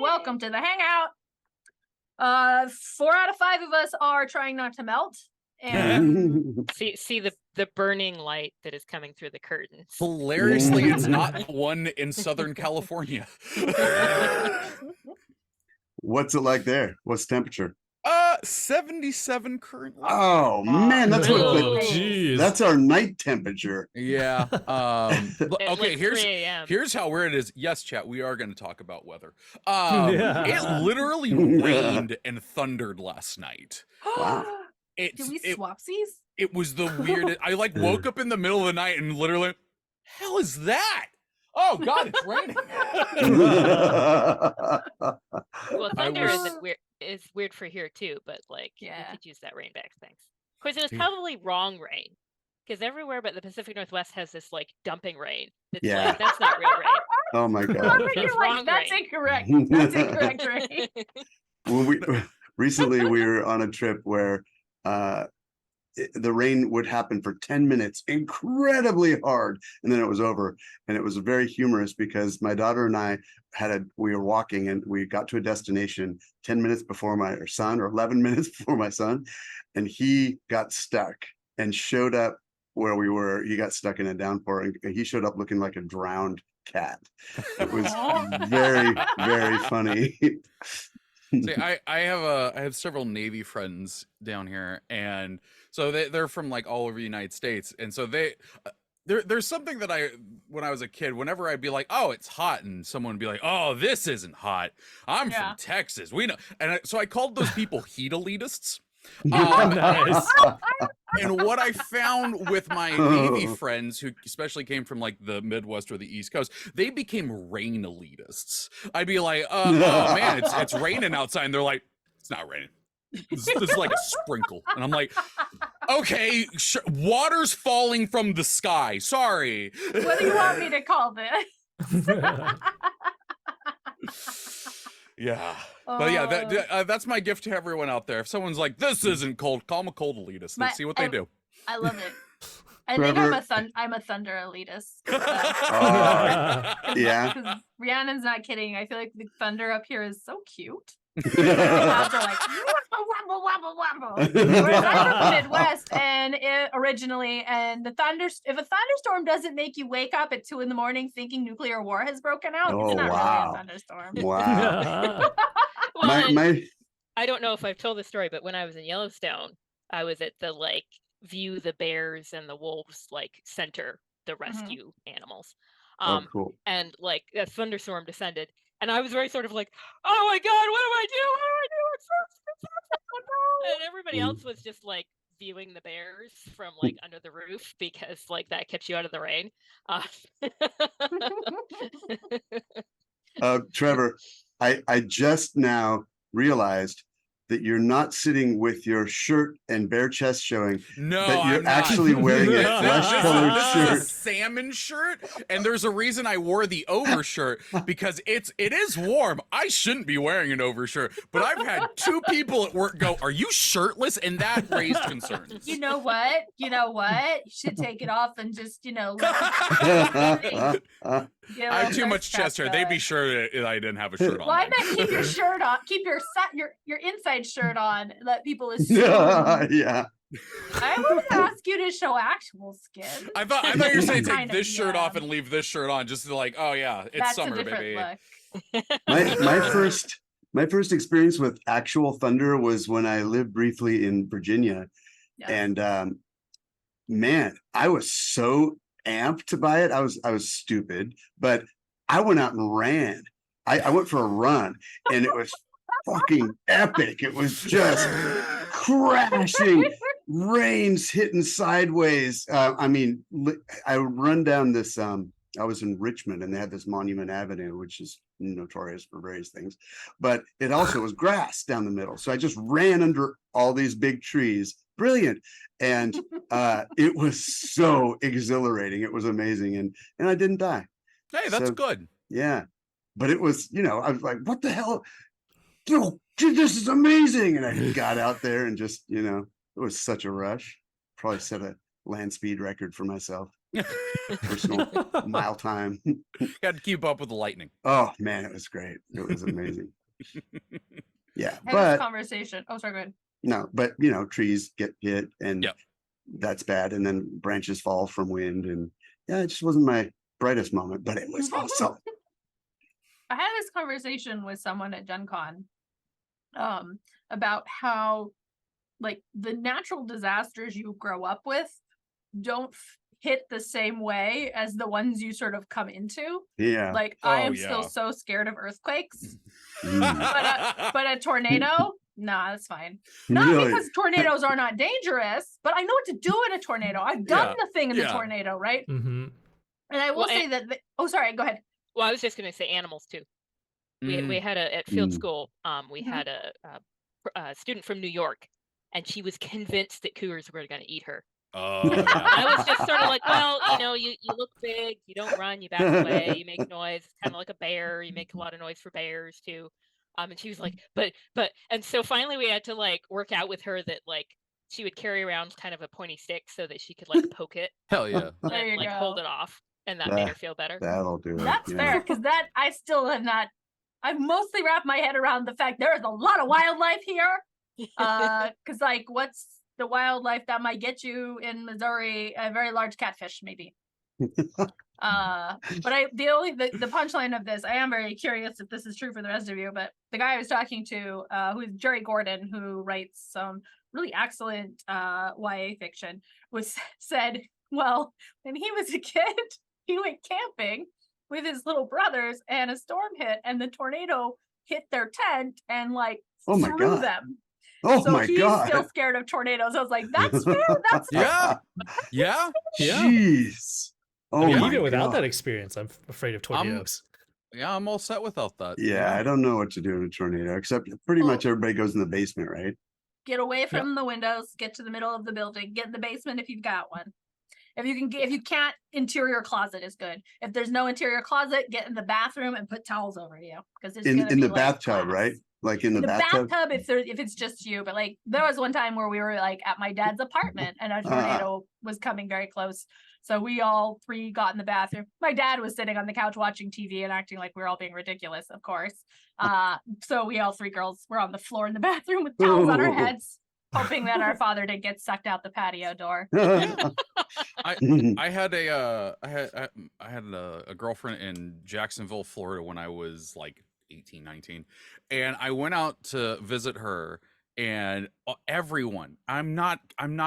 Welcome to the Hangout. 4 out of 5 of us are trying not to melt. And see the burning light that is coming through the curtains. Hilariously, it's not the one in Southern California. What's it like there? What's the temperature? 77 currently. Oh man, that's geez. that's our night temperature. Yeah. Okay, like 3 here's how weird it is. Yes, chat, we are going to talk about weather. Yeah. It literally rained and thundered last night. Wow. do we swapsies? It was the weirdest. I like woke up in the middle of the night and literally, hell is that? Oh God, it's raining. Well, thunder is weird for here too, but like we could use that rain back. Thanks. Of course, it was probably wrong rain because everywhere but the Pacific Northwest has this like dumping rain. That's like, that's not real rain. Oh my God. You're like, that's rain. incorrect. That's incorrect rain. When recently we were on a trip where the rain would happen for 10 minutes incredibly hard, and then it was over. And it was very humorous because my daughter and I we were walking and we got to a destination 10 minutes before my son, or 11 minutes before my son, and he got stuck and showed up where we were. He got stuck in a downpour and he showed up looking like a drowned cat. It was very, very funny. See, I have several Navy friends down here, and so they're from like all over the United States, and so there's something that when I was a kid, whenever I'd be like, oh, it's hot, and someone would be like, oh, this isn't hot. I'm from Texas. We know, and so I called those people heat elitists. Nice. And what I found with my Navy friends, who especially came from like the Midwest or the East Coast, they became rain elitists. I'd be like, oh man, it's raining outside. And they're like, it's not raining. This is like a sprinkle. And I'm like, okay, water's falling from the sky. Sorry. What do you want me to call this? Yeah. But yeah, that's my gift to everyone out there. If someone's like, this isn't cold, call them a cold elitist. Let's see what they do. I love it. I Trevor? think I'm a thunder elitist. Yeah. Because Rhiannon's not kidding. I feel like the thunder up here is so cute. The clouds are like wobble, wobble, wobble. Whereas I'm from the Midwest and originally, and if a thunderstorm doesn't make you wake up at 2 a.m. thinking nuclear war has broken out, it's not really a thunderstorm. Wow. Well, I don't know if I've told the story, but when I was in Yellowstone, I was at the like view the bears and the wolves like center the rescue animals. Cool. And like a thunderstorm descended. And I was very sort of like, oh my God, what do I do? What do I do? It's so and everybody else was just like viewing the bears from like under the roof because like that kept you out of the rain. Trevor, I just now realized that you're not sitting with your shirt and bare chest showing. No, that you're I'm not. actually wearing a flesh-colored This shirt. is a salmon shirt, and there's a reason I wore the overshirt, because it is warm. I shouldn't be wearing an overshirt, but I've had 2 people at work go, "Are you shirtless?" And that raised concerns. You know what? You should take it off and just, I I have too much chest hair. They'd be sure that I didn't have a shirt on. Well, I meant keep your shirt on. Keep your inside shirt on. Let people assume. Yeah. I would ask you to show actual skin. I thought you were saying take Kind of, this shirt off and leave this shirt on, just to like, oh yeah, it's That's summer, a different baby. look. My first experience with actual thunder was when I lived briefly in Virginia. Yeah. And man, I was so amped by it. I was stupid, but I went out and ran. I went for a run, and it was fucking epic. It was just crashing, rains hitting sideways. I mean, I would run down this. I was in Richmond, and they had this Monument Avenue, which is notorious for various things, but it also was grass down the middle. So I just ran under all these big trees. Brilliant. And it was so exhilarating. It was amazing. And I didn't die. Hey, that's good. Yeah. But it was, I was like, what the hell? Dude, this is amazing. And I got out there and just, it was such a rush. Probably set a land speed record for myself. personal mile time. Got to keep up with the lightning. Oh man, it was great. It was amazing. Yeah, I had this but conversation. Oh, sorry, go ahead. no, but trees get hit and Yep. that's bad. And then branches fall from wind. And yeah, it just wasn't my brightest moment, but it was awesome. I had this conversation with someone at Gen Con about how like the natural disasters you grow up with don't hit the same way as the ones you sort of come into. Yeah. Like I Oh, am yeah. still so scared of earthquakes, Mm. but a tornado, nah, that's fine. Not Really? because tornadoes are not dangerous, but I know what to do in a tornado. I've done the thing in the tornado, right? Mm-hmm. And I will say that. Oh, sorry. Go ahead. Well, I was just going to say animals too. We had at field school. We had a student from New York, and she was convinced that cougars were going to eat her. Oh, yeah. I was just sort of like, well, you look big, you don't run, you back away, you make noise, it's kind of like a bear. You make a lot of noise for bears too. And she was like, but, and so finally we had to like work out with her that like she would carry around kind of a pointy stick so that she could like poke it Hell yeah. There you and like go. hold it off, and that made her feel better. That'll do it. That's yeah. fair, because that I still have not. I've mostly wrapped my head around the fact there is a lot of wildlife here. Because like, what's the wildlife that might get you in Missouri? A very large catfish, maybe. But the punchline of this, I am very curious if this is true for the rest of you. But the guy I was talking to, who is Jerry Gordon, who writes some really excellent YA fiction, said, well, when he was a kid, he went camping with his little brothers, and a storm hit, and the tornado hit their tent and like threw them. Oh so my he's God. still scared of tornadoes. I was like, that's fair. That's fair. Yeah. Jeez. Oh I mean, my even without God. that experience, I'm afraid of tornadoes. Yeah, I'm all set without that. Yeah, I don't know what to do in a tornado, except pretty much everybody goes in the basement, right? Get away from the windows, get to the middle of the building, get in the basement if you've got one. If you can't, interior closet is good. If there's no interior closet, get in the bathroom and put towels over you, because it's In the bathtub, right? Like in the bathtub. If it's just you. But like there was one time where we were like at my dad's apartment and a tornado was coming very close. So we all three got in the bathroom. My dad was sitting on the couch watching TV and acting like we were all being ridiculous, of course. So we all three girls were on the floor in the bathroom with towels on our heads, hoping that our father didn't get sucked out the patio door. I had a girlfriend in Jacksonville, Florida when I was like 18, 19, and I went out to visit her, and everyone, I'm not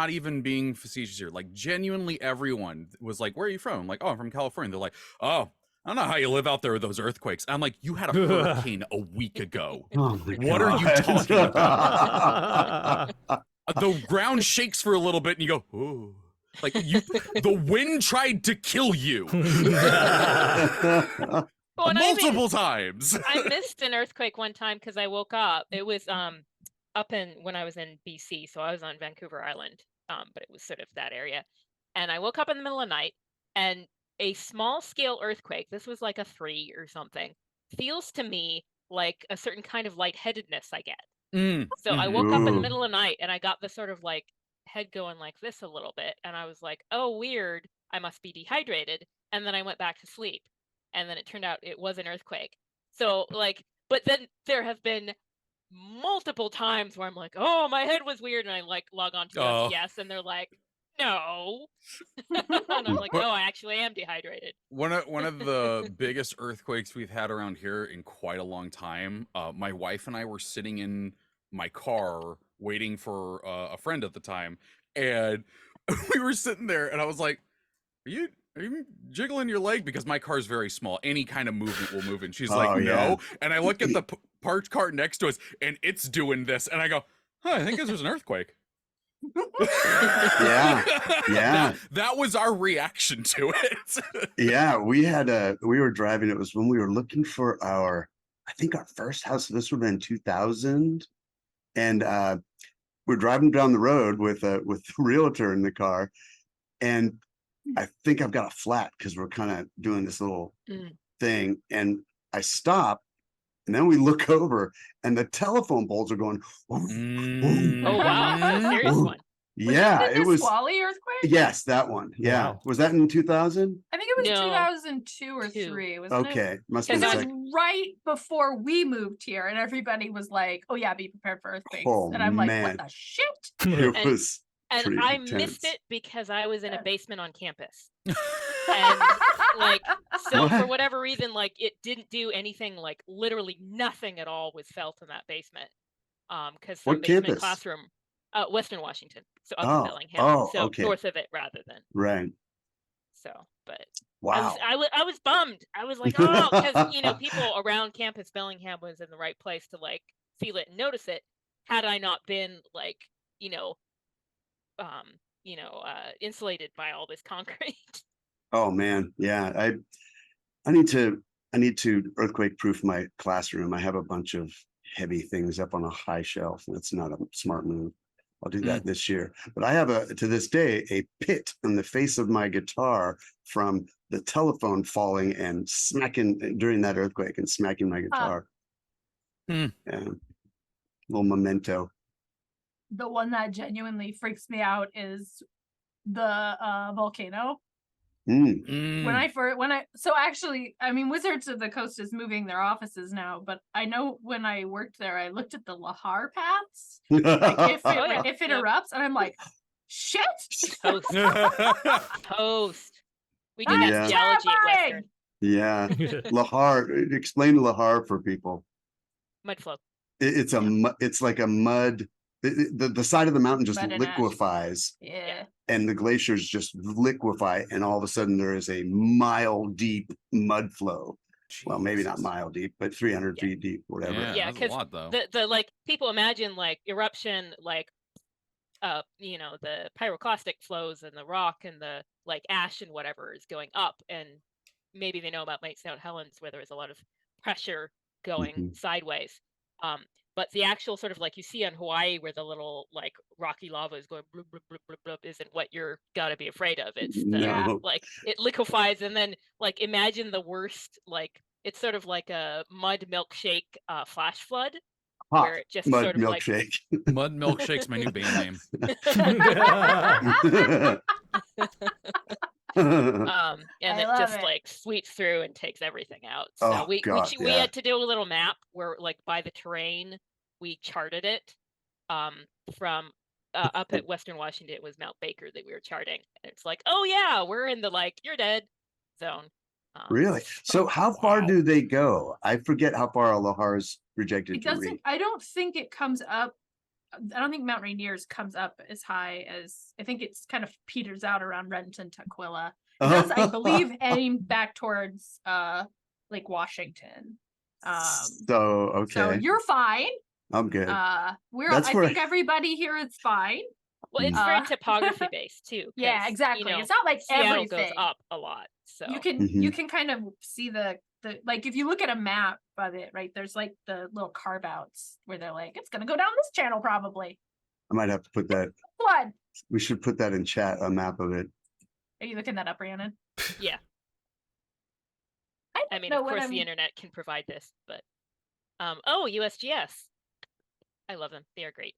even being facetious here, like genuinely everyone was like, where are you from? I'm like, oh, I'm from California. They're like, oh, I don't know how you live out there with those earthquakes. I'm like, you had a hurricane a week ago. Oh my What are you God. talking about? The ground shakes for a little bit and you go, ooh. Like the wind tried to kill you. Well, Multiple times. I missed an earthquake one time because I woke up. It was when I was in BC, so I was on Vancouver Island, but it was sort of that area. And I woke up in the middle of the night, and a small scale earthquake, this was like a 3 or something, feels to me like a certain kind of lightheadedness I get. So I woke up in the middle of the night and I got this sort of like head going like this a little bit, and I was like, oh, weird, I must be dehydrated. And then I went back to sleep, and then it turned out it was an earthquake. So like, but then there have been multiple times where I'm like, oh, my head was weird, and I like log on to yes, and they're like, no. And I'm like, no, I actually am dehydrated. One of the biggest earthquakes we've had around here in quite a long time. My wife and I were sitting in my car waiting for a friend at the time, and we were sitting there, and I was like, are you jiggling your leg? Because my car's very small. Any kind of movement will move. And she's like, no. Yeah. And I look at the parked car next to us, and it's doing this. And I go, I think there's an earthquake. Yeah. That was our reaction to it. Yeah, we were driving. It was when we were looking for our first house. This would have been 2000. And we're driving down the road with the realtor in the car. And I think I've got a flat because we're kind of doing this little thing. And I stop, and then we look over, and the telephone poles are going. Oh wow, that's a serious one. Yeah, it it was. Squally earthquake. Yes, that one. Yeah. Wow. Was that in 2000? I think it was No. 2002 or Two. 3, wasn't it? Okay. Must be Because Because it the was I- second. right before we moved here, and everybody was like, "Oh yeah, be prepared for earthquakes." Oh, And I'm like, man. "What the shit?" It And- was And pretty I intense. missed it because I was in a basement on campus. And Like, so for What? whatever reason, like it didn't do anything, like literally nothing at all was felt in that basement. Because some What basement campus? classroom, Western Washington. So up in Oh, Bellingham. oh, So okay. north of it rather than. Right. So, but Wow. I was bummed. I was like, oh, because people around campus Bellingham was in the right place to like feel it and notice it. Had I not been like, insulated by all this concrete. Oh man. Yeah. I need to earthquake proof my classroom. I have a bunch of heavy things up on a high shelf. That's not a smart move. I'll do that this year. But I have to this day, a pit on the face of my guitar from the telephone falling and smacking during that earthquake and smacking my guitar. Hmm. Yeah. Little memento. The one that genuinely freaks me out is the volcano. Mm. So actually, I mean, Wizards of the Coast is moving their offices now, but I know when I worked there, I looked at the Lahar paths. Like if it Yep. erupts, and I'm like, shit. Toast. Toast. We did That's that geology at terrifying. Western. Yeah. Lahar. Explain Lahar for people. Mud flow. It's like a mud. The side of the mountain just Mud and ash. liquefies. Yeah. And the glaciers just liquefy, and all of a sudden there is a mile deep mud flow. Well, maybe not Jesus. mile deep, but 300 feet deep, whatever. Yeah, that's a 'cause lot though. The like people imagine like eruption, like the pyroclastic flows and the rock and the like ash and whatever is going up, and maybe they know about Mount St. Helens where there is a lot of pressure going Mhm. sideways. But the actual sort of like you see on Hawaii where the little like rocky lava is going blub, blub, blub, blub, blub, isn't what you're gotta be afraid of. It's the No. like it liquefies, and then like imagine the worst, like it's sort of like a mud milkshake flash flood Hot where it just mud sort of like milkshake. Mud Milkshake's my new band name. and I it love just it. like sweeps through and takes everything out. So Oh, we God, we yeah. had to do a little map where like by the terrain we charted it from up at Western Washington. It was Mount Baker that we were charting, and it's like, oh yeah, we're in the like you're dead zone. Really? So how far Wow. do they go? I forget how far Lahar's projected It to reach. doesn't. I don't think it comes up. I don't think Mount Rainier's comes up as high as I think it's kind of peters out around Renton, Tukwila. It does, I believe, aim back towards Lake Washington. So So okay, you're fine. I'm good. I That's where- think everybody here is fine. Well, it's very topography based too. Yeah, 'cause, exactly. You know, It's not like Seattle everything goes up a lot, so you can kind of see the like if you look at a map of it, right? There's like the little carve outs where they're like, it's gonna go down this channel probably. I might have to put that. Flood. We should put that in chat. A map of it. Are you looking that up, Rhiannon? yeah. I I mean, know of what course, I'm- the internet can provide this, but oh, USGS. I love them. They are great.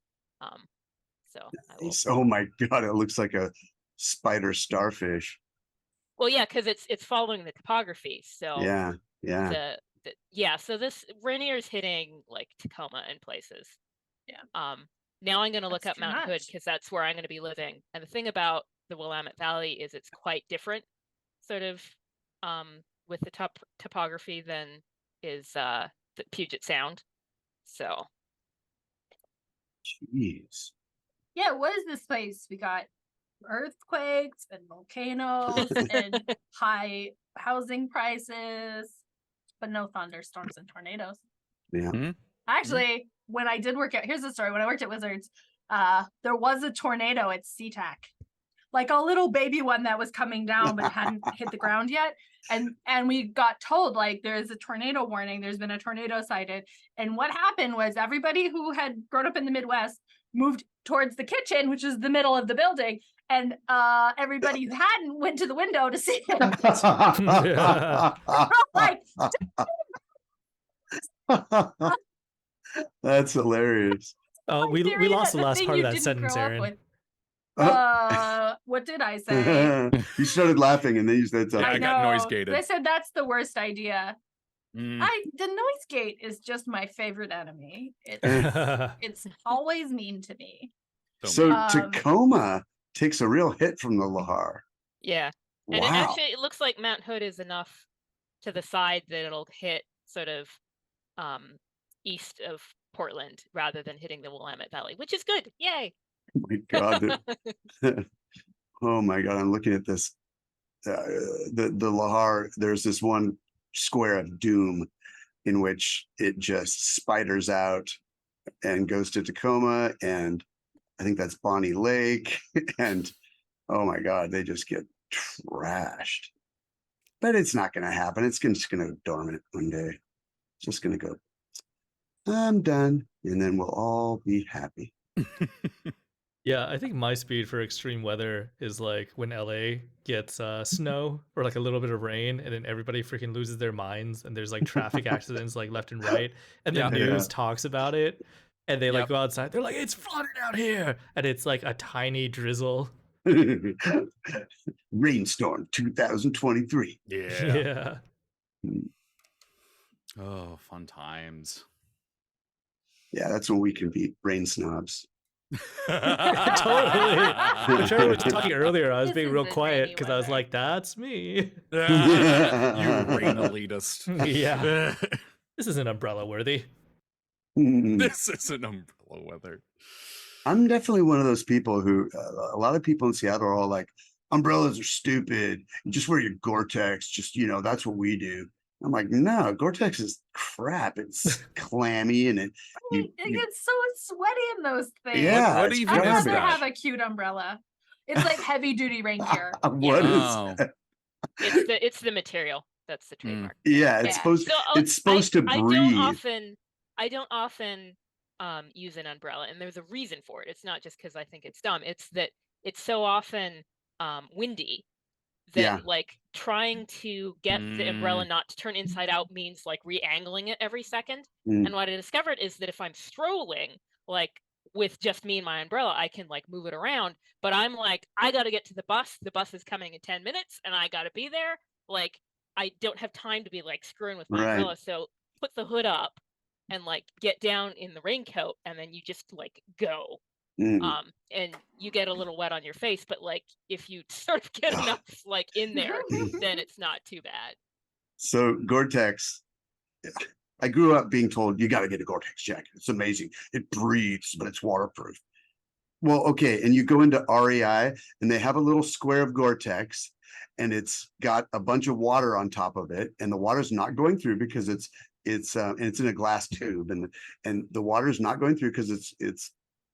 So I will. Oh my God! It looks like a spider starfish. Well, yeah, because it's following the topography. So Yeah, yeah. So this Rainier's hitting like Tacoma and places. Yeah. Now I'm gonna look That's up too Mount Hood much. because that's where I'm gonna be living. And the thing about the Willamette Valley is it's quite different, sort of, with the topography than is the Puget Sound. So Jeez. Yeah, what is this place? We got earthquakes and volcanoes and high housing prices, but no thunderstorms and tornadoes. Yeah. Hmm? Actually, when I did work at here's the story. When I worked at Wizards, there was a tornado at SeaTac. Like a little baby one that was coming down but hadn't hit the ground yet. And we got told like there's a tornado warning, there's been a tornado sighted. And what happened was everybody who had grown up in the Midwest moved towards the kitchen, which is the middle of the building, and everybody who hadn't went to the window to see it. Like, That's hilarious. we theory lost that the last thing part of you that didn't sentence, grow up Aaron. with. What did I say? You started laughing and then you said Yeah, something. I got noise gated. They said that's the worst idea. Mm. The noise gate is just my favorite enemy. It's always mean to me. So Um, Tacoma takes a real hit from the Lahar. Yeah. And Wow. it looks like Mount Hood is enough to the side that it'll hit sort of east of Portland rather than hitting the Willamette Valley, which is good. Yay. Oh my God. Oh my God. I'm looking at this. The Lahar, there's this one square of doom in which it just spiders out and goes to Tacoma, and I think that's Bonnie Lake. And oh my God, they just get trashed. But it's not going to happen. It's just going to go dormant one day. It's just going to go, I'm done. And then we'll all be happy. Yeah, I think my speed for extreme weather is like when LA gets snow or like a little bit of rain, and then everybody freaking loses their minds, and there's like traffic accidents like left and right, and the Yeah. news talks about it, and they like Yep. go outside. They're like, "It's flooded out here," and it's like a tiny drizzle. Rainstorm 2023. Yeah. Yeah. Oh, fun times. Yeah, that's when we can beat rain snobs. Totally. I'm sure I was talking earlier. I was This being real isn't quiet rainy because I was weather. like, "That's me." You rain elitist. Yeah. This isn't umbrella worthy. This isn't umbrella weather. I'm definitely one of those people who a lot of people in Seattle are all like, umbrellas are stupid. You just wear your Gore-Tex. Just, that's what we do. I'm like, no, Gore-Tex is crap. It's clammy and it gets so sweaty in those things. Yeah, What it's even I'd is rather that? have a cute umbrella. It's like heavy duty rain gear. What is Oh. that? It's the material. That's the trademark. Yeah, it's Yeah. supposed So, it's supposed to breathe. I don't often use an umbrella, and there's a reason for it. It's not just because I think it's dumb. It's that it's so often windy that Yeah. like trying to get the umbrella not to turn inside out means like re-angling it every second. Mm. And what I discovered is that if I'm strolling like with just me and my umbrella, I can like move it around. But I'm like, I got to get to the bus. The bus is coming in 10 minutes, and I got to be there. Like, I don't have time to be like screwing with my Right. umbrella. So put the hood up and like get down in the raincoat, and then you just like go. Mm. And you get a little wet on your face, but like if you sort of get enough like in there, then it's not too bad. So Gore-Tex, I grew up being told you got to get a Gore-Tex jacket. It's amazing. It breathes, but it's waterproof. Well, okay, and you go into REI and they have a little square of Gore-Tex, and it's got a bunch of water on top of it, and the water's not going through because it's in a glass tube, and the water's not going through because it's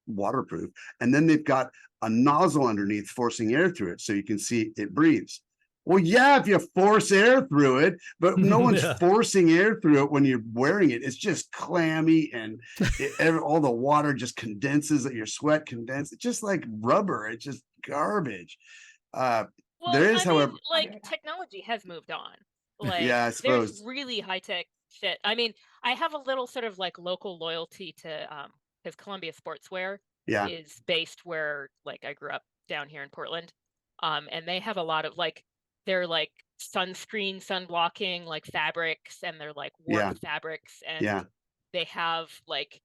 waterproof. And then they've got a nozzle underneath forcing air through it so you can see it breathes. Well, yeah, if you force air through it, but no one's Yeah. forcing air through it when you're wearing it. It's just clammy, and all the water just condenses, your sweat condenses. It's just like rubber. It's just garbage. Well, There is, I mean, however, like technology has moved on. Like, yeah, I there's suppose. really high tech shit. I mean, I have a little sort of like local loyalty to because Columbia Sportswear Yeah, is based where like I grew up down here in Portland. And they have a lot of like they're like sunscreen, sun blocking like fabrics, and they're like warm fabrics, and yeah, they have like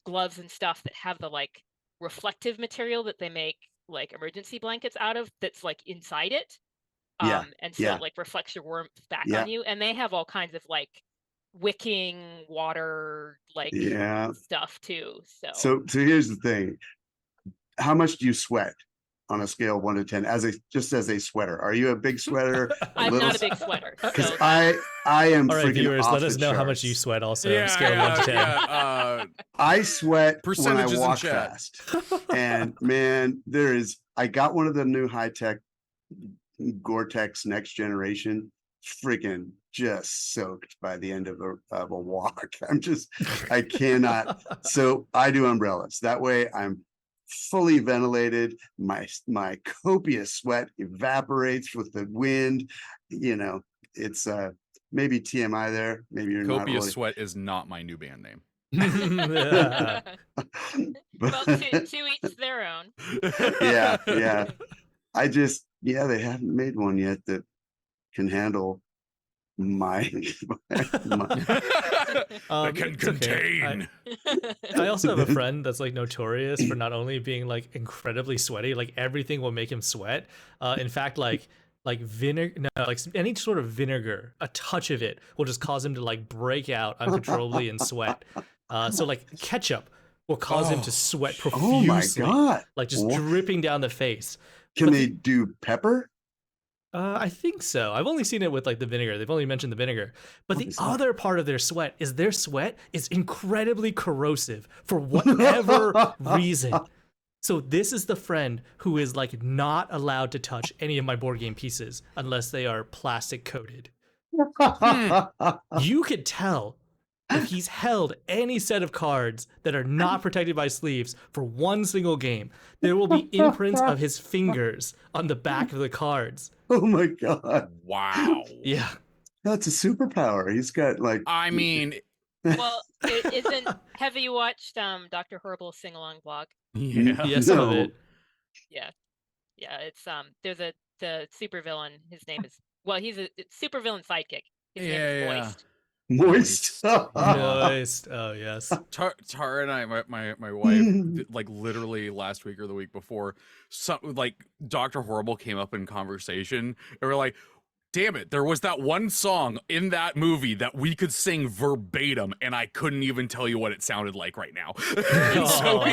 gloves and stuff that have the like reflective material that they make like emergency blankets out of that's like inside it. Yeah, And so yeah. it like reflects your warmth back Yeah. on you. And they have all kinds of like wicking water like yeah. stuff too. So here's the thing. How much do you sweat on a scale of 1 to 10 as a sweater? Are you a big sweater? I'm not a big sweater. Because So I am All right, freaking viewers, off let us the know how much charts. you sweat also. Yeah, Scale of 1 to 10. yeah. I sweat when I Percentages in walk chat. fast. And man, I got one of the new high-tech Gore-Tex Next Generation, freaking just soaked by the end of a walk. I cannot. So I do umbrellas. That way I'm fully ventilated. My copious sweat evaporates with the wind. It's maybe TMI there. Maybe you're not Copious really. Sweat is not my new band name. Yeah. Well, to each their own. Yeah, yeah. They haven't made one yet that can handle my, my That can It's okay. contain. I also have a friend that's like notorious for not only being like incredibly sweaty, like everything will make him sweat. In fact, like vinegar, no, like any sort of vinegar, a touch of it will just cause him to like break out uncontrollably and sweat. So like ketchup will cause him to sweat oh my profusely, God. like just What? dripping down the face. Can But they do pepper? I think so. I've only seen it with like the vinegar. They've only mentioned the vinegar. But What the is that? other part of their sweat is incredibly corrosive for whatever reason. So this is the friend who is like not allowed to touch any of my board game pieces unless they are plastic coated. You could tell if he's held any set of cards that are not protected by sleeves for one single game, there will be imprints of his fingers on the back of the cards. Oh my God. Wow. Yeah. That's a superpower. He's got like, I mean, Well, have you watched Dr. Horrible's sing along vlog? yeah. Yeah, some of No. it. Yeah, it's there's the supervillain. His name is he's a supervillain sidekick. His name is Yeah. Moist. moist. Moist. Oh yes. Tara and I, my wife, like literally last week or the week before, like Dr. Horrible came up in conversation, and we're like, damn it, there was that one song in that movie that we could sing verbatim, and I couldn't even tell you what it sounded like right now. And so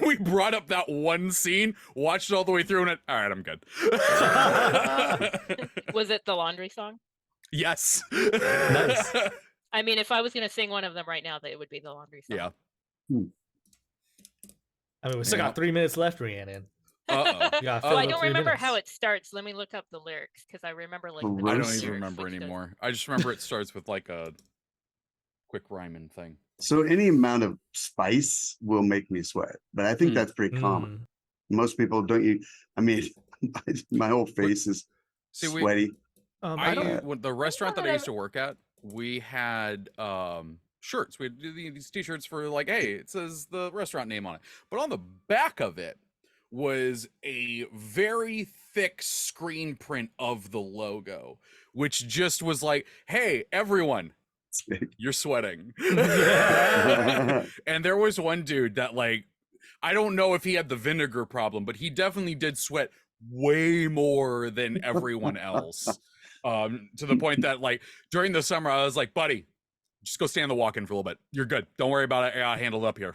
we brought up that one scene, watched it all the way through, and went, all right, I'm good. Was it the laundry song? Yes. Nice. I mean, if I was gonna sing one of them right now, it would be the laundry song. Yeah. I mean, we still got 3 minutes left, Rhiannon. Uh-oh. You gotta Oh, fill I the don't 3 remember minutes. how it starts. Let me look up the lyrics because I remember like. I I the don't lyrics, even remember which does- anymore. I just remember it starts with like a quick rhyming thing. So any amount of spice will make me sweat, but I think that's pretty common. Most people don't. I mean, my whole face is See, sweaty. I don't. When the restaurant that I that used to work at, we had shirts. We had these t-shirts for like, hey, it says the restaurant name on it. But on the back of it was a very thick screen print of the logo, which just was like, hey, everyone, you're sweating. And there was one dude that like, I don't know if he had the vinegar problem, but he definitely did sweat way more than everyone else. To the point that like during the summer, I was like, buddy, just go stand the walk-in for a little bit. You're good. Don't worry about it. I handled up here.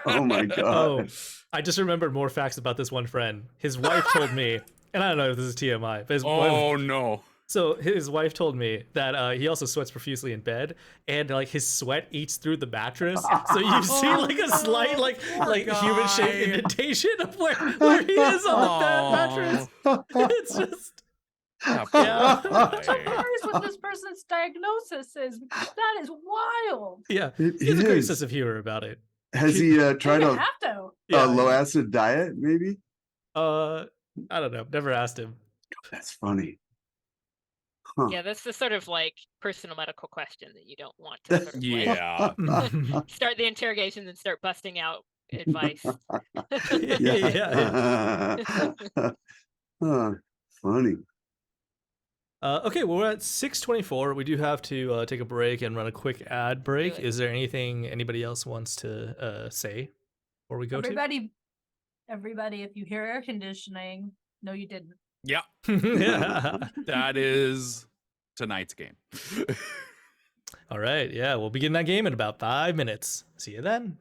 Oh my God. Oh, I just remembered more facts about this one friend. His wife told me, and I don't know if this is TMI, but his wife, No. so his wife told me that he also sweats profusely in bed, and like his sweat eats through the mattress. So you see like a slight like human shaped indentation of where he is on that mattress. It's just Oh, Yeah. boy. Here's what this person's diagnosis is. That is wild. yeah. It He has a great is. sense of humor about it. Has he tried You a have to. low acid diet? Maybe. I don't know. Never asked him. That's funny. Yeah, that's the sort of like personal medical question that you don't want to sort of, like, Yeah. start the interrogation and start busting out advice. Yeah. Funny. Okay, well, we're at 6:24. We do have to take a break and run a quick ad break. it. Is there anything anybody else wants to say before we go Everybody, if you hear air conditioning, no, you didn't. Yeah. to? That is tonight's game. All right, yeah, we'll begin that game in about 5 minutes. See you then.